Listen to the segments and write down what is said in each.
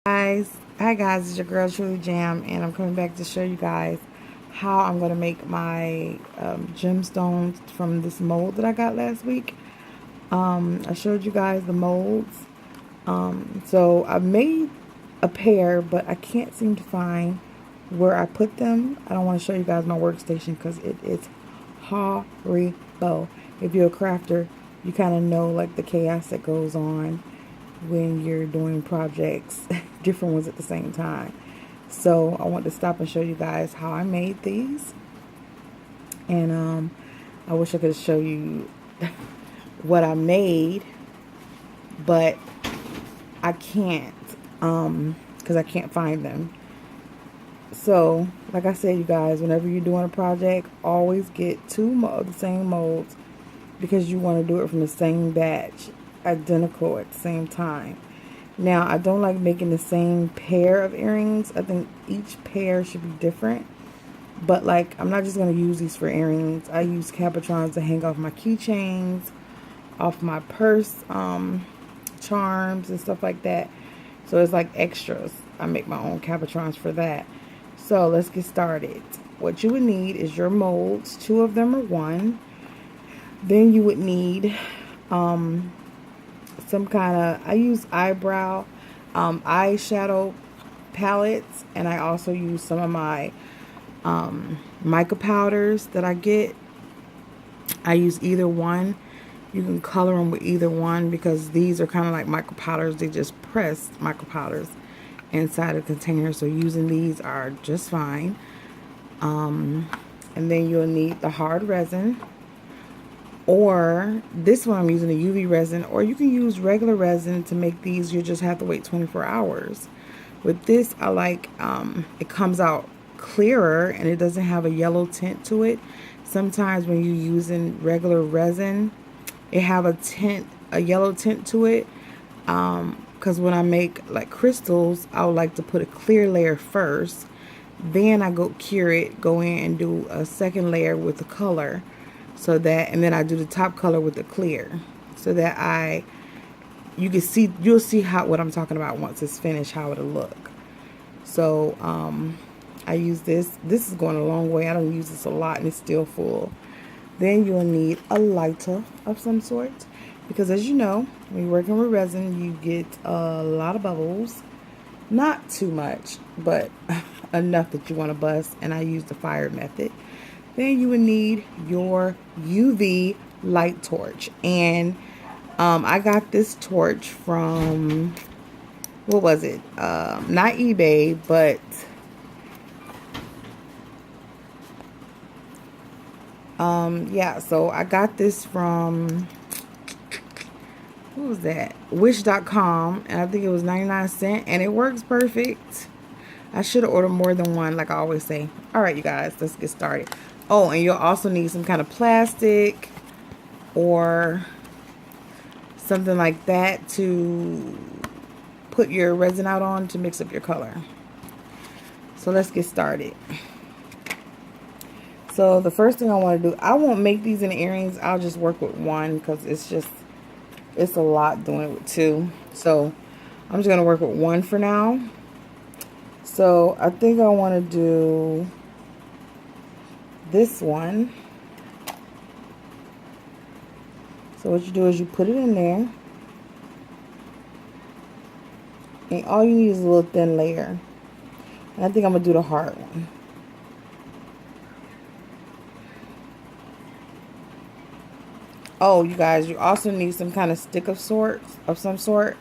Hi guys, it's your girl Truly Jam, and I'm coming back to show you guys how I'm going to make my gemstones from this mold that I got last week. I showed you guys the molds. So I made a pair, but I can't seem to find where I put them. I don't want to show you guys my workstation because it is horrible. If you're a crafter, you kind of know like the chaos that goes on when you're doing projects, different ones at the same time. So I want to stop and show you guys how I made these. And I wish I could show you what I made, but I can't because I can't find them. So like I said, you guys, whenever you're doing a project, always get two of the same molds because you want to do it from the same batch, identical at the same time. Now, I don't like making the same pair of earrings. I think each pair should be different. But like, I'm not just going to use these for earrings. I use cabotrons to hang off my keychains, off my purse charms and stuff like that. So it's like extras. I make my own cabotrons for that. So let's get started. What you would need is your molds. 2 of them are 1. Then you would need some kind of, I use eyebrow eyeshadow palettes, and I also use some of my mica powders that I get. I use either one. You can color them with either one because these are kind of like mica powders. They just press mica powders inside a container, so using these are just fine. And then you'll need the hard resin, or this one I'm using a UV resin, or you can use regular resin to make these. You just have to wait 24 hours. With this, I like it comes out clearer and it doesn't have a yellow tint to it. Sometimes when you're using regular resin, it have a yellow tint to it. Because when I make like crystals, I would like to put a clear layer first. Then I go cure it, go in and do a second layer with the color. So that, and then I do the top color with the clear, so that you'll see what I'm talking about once it's finished, how it'll look. So I use this. This is going a long way. I don't use this a lot, and it's still full. Then you'll need a lighter of some sort, because as you know, when you're working with resin, you get a lot of bubbles. Not too much, but enough that you want to bust. And I use the fire method. Then you would need your UV light torch. And I got this torch from, what was it? Not eBay, but yeah, so I got this from, what was that? Wish.com, and I think it was 99¢, and it works perfect. I should have ordered more than one, like I always say. All right, you guys, let's get started. Oh, and you'll also need some kind of plastic or something like that to put your resin out on to mix up your color. So let's get started. So the first thing I want to do, I won't make these in earrings. I'll just work with one because it's a lot doing it with 2. So I'm just going to work with 1 for now. So I think I want to do this one. So what you do is you put it in there, and all you need is a little thin layer. And I think I'm gonna do the hard one. Oh, you guys, you also need some kind of stick of some sort,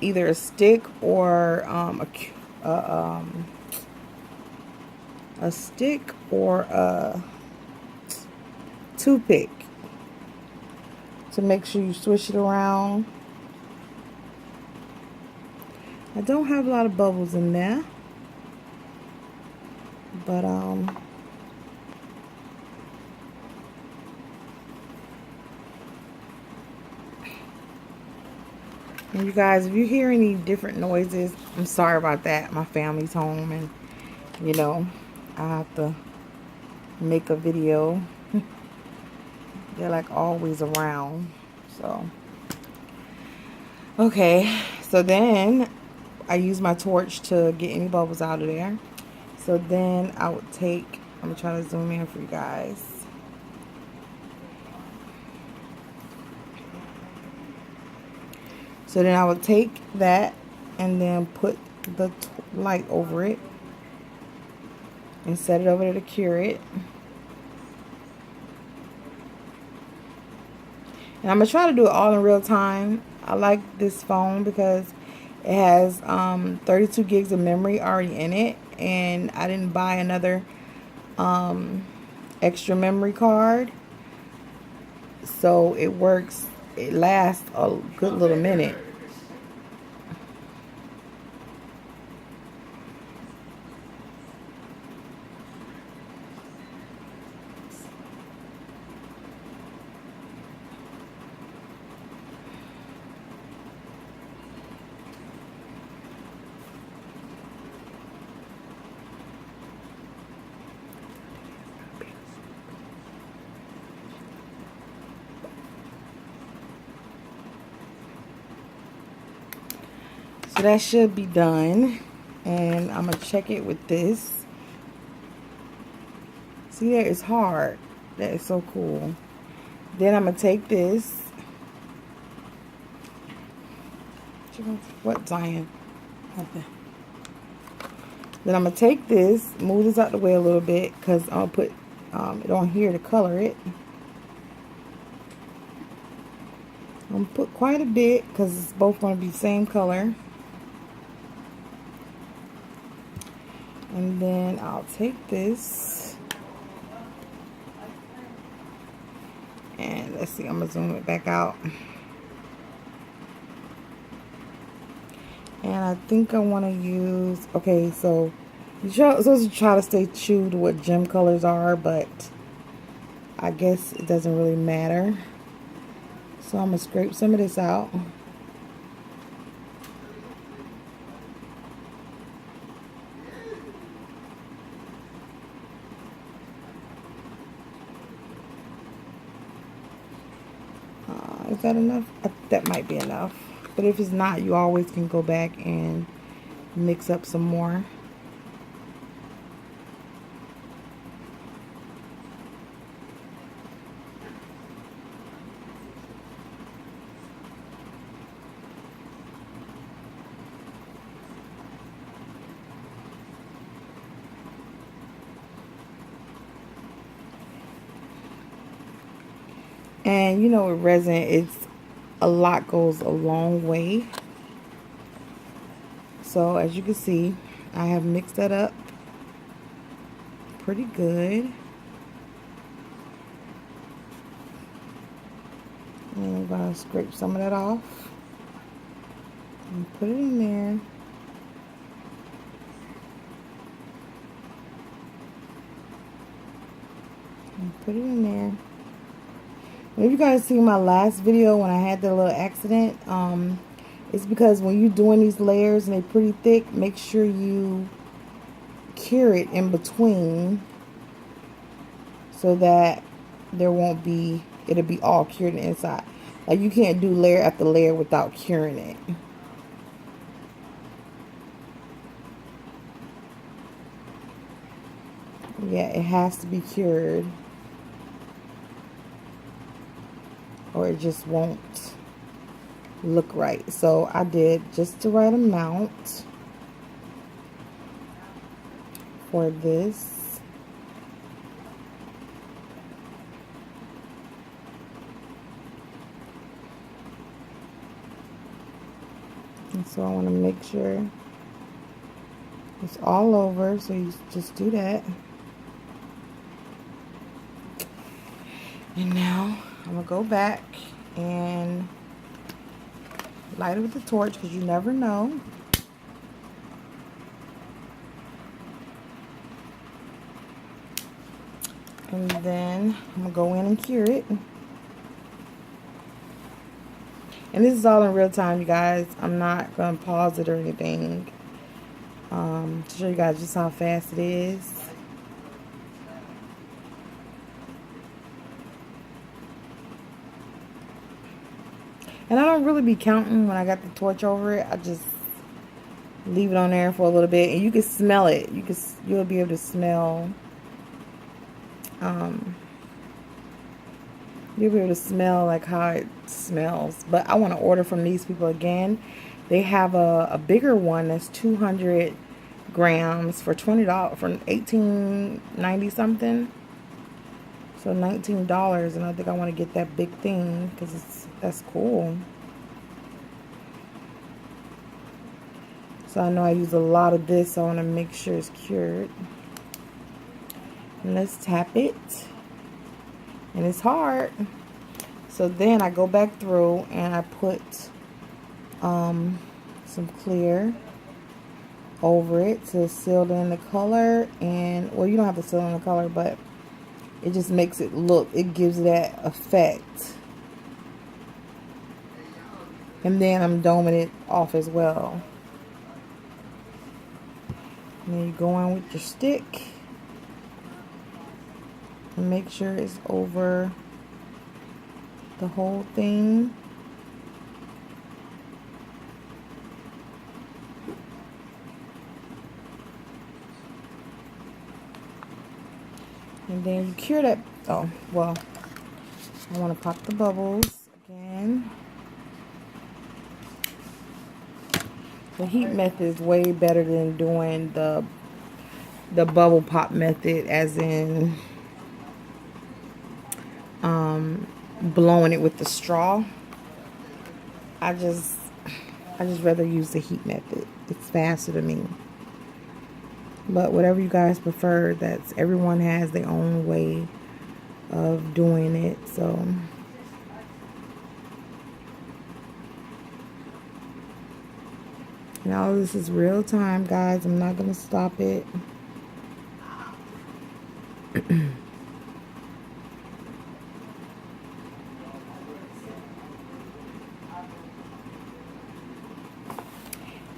either a stick or a stick or a toothpick to make sure you swish it around. I don't have a lot of bubbles in there, but and you guys, if you hear any different noises, I'm sorry about that. My family's home, and you know, I have to make a video. They're like always around. So okay, so then I use my torch to get any bubbles out of there. So then I would take, I'm going to try to zoom in for you guys. So then I would take that and then put the light over it and set it over there to cure it. And I'm going to try to do it all in real time. I like this phone because it has 32 gigs of memory already in it. And I didn't buy another extra memory card. So it works, it lasts a good little minute. So that should be done. And I'm going to check it with this. See there, it's hard. That is so cool. Then I'm going to take this. What, Zion? Okay. Then I'm going to take this, move this out the way a little bit because I'm going to put it on here to color it. I'm going to put quite a bit because it's both going to be the same color. And then I'll take this. And let's see, I'm going to zoom it back out. And I think I want to use, okay, so you're supposed to try to stay true to what gem colors are, but I guess it doesn't really matter. So I'm going to scrape some of this out. Is that enough? That might be enough. But if it's not, you always can go back and mix up some more. And you know, with resin, it's a lot goes a long way. So as you can see, I have mixed that up pretty good. And I'm going to scrape some of that off and put it in there. And put it in there. If you guys see my last video when I had the little accident, it's because when you're doing these layers and they're pretty thick, make sure you cure it in between so that there won't be, it'll be all cured inside. Like you can't do layer after layer without curing it. Yeah, it has to be cured, or it just won't look right. So I did just the right amount for this. And so I want to make sure it's all over, so you just do that. And now I'm going to go back and light it with the torch because you never know. And then I'm going to go in and cure it. And this is all in real time, you guys. I'm not going to pause it or anything to show you guys just how fast it is. And I don't really be counting when I got the torch over it. I just Leave it on there for a little bit, and you can smell it. You'll be able to smell. You'll be able to smell like how it smells. But I want to order from these people again. They have a bigger one that's 200 grams for $20 for $18.90 something. So $19, and I think I want to get that big thing because that's cool. So I know I use a lot of this, so I want to make sure it's cured. And let's tap it. And it's hard. So then I go back through and I put some clear over it to seal in the color. And, well, you don't have to seal in the color, but it just makes it look, it gives that effect. And then I'm doming it off as well. And then you go in with your stick and make sure it's over the whole thing. And then you cure that. Oh, well, I want to pop the bubbles again. The heat method is way better than doing the bubble pop method, as in blowing it with the straw. I just rather use the heat method. It's faster to me. But whatever you guys prefer, everyone has their own way of doing it. So now this is real time, guys. I'm not gonna stop it.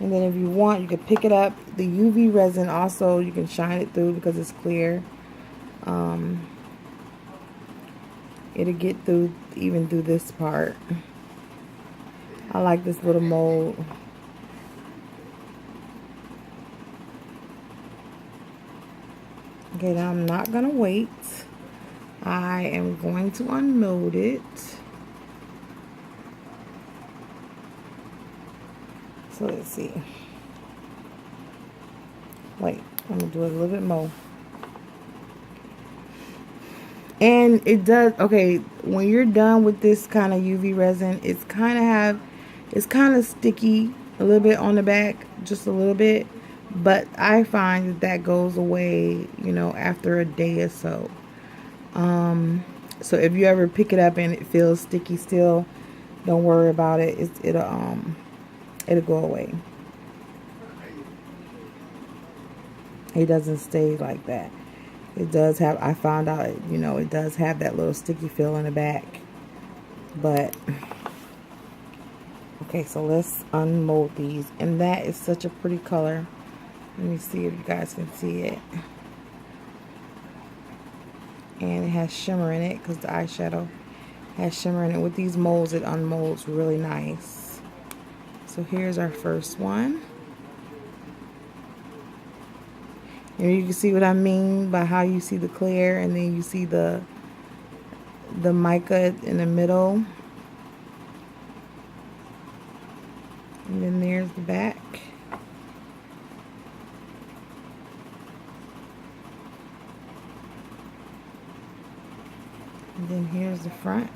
And then if you want, you can pick it up. The UV resin also, you can shine it through because it's clear. It'll get through, even through this part. I like this little mold. Okay, now I'm not gonna wait. I am going to unmold it. So let's see. Wait, I'm gonna do it a little bit more. And it does, okay, when you're done with this kind of UV resin, it's kind of sticky a little bit on the back, just a little bit. But I find that goes away, you know, after a day or so. So if you ever pick it up and it feels sticky still, don't worry about it. It'll go away. It doesn't stay like that. It does have, I found out, you know, it does have that little sticky feel in the back. But, okay, so let's unmold these. And that is such a pretty color. Let me see if you guys can see it. And it has shimmer in it because the eyeshadow has shimmer in it. With these molds, it unmolds really nice. So here's our first one. And you can see what I mean by how you see the clear and then you see the mica in the middle. And then there's the back. And then here's the front.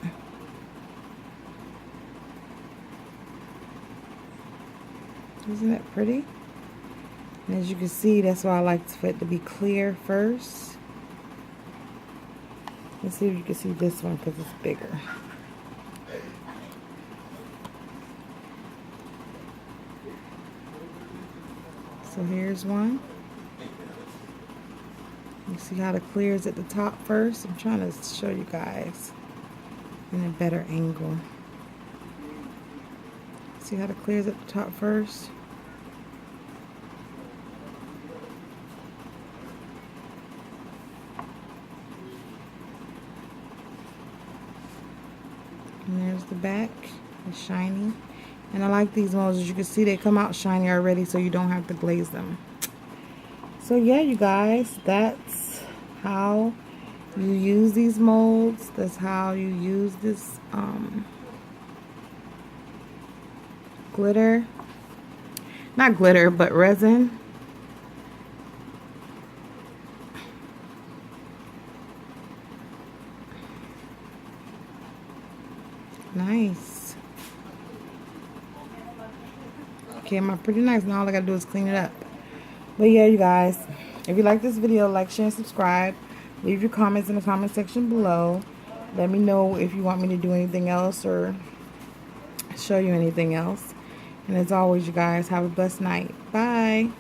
Isn't that pretty? And as you can see, that's why I like for it to be clear first. Let's see if you can see this one because it's bigger. So here's one. You see how the clear is at the top first? I'm trying to show you guys in a better angle. See how the clear is at the top first? And there's the back. It's shiny. And I like these molds. As you can see, they come out shiny already, so you don't have to glaze them. So yeah, you guys, that's how you use these molds. That's how you use this glitter. Not glitter, but resin. Nice. Came out pretty nice. Now all I gotta do is clean it up. But yeah, you guys, if you like this video, like, share, and subscribe. Leave your comments in the comment section below. Let me know if you want me to do anything else or show you anything else. And as always, you guys, have a blessed night. Bye.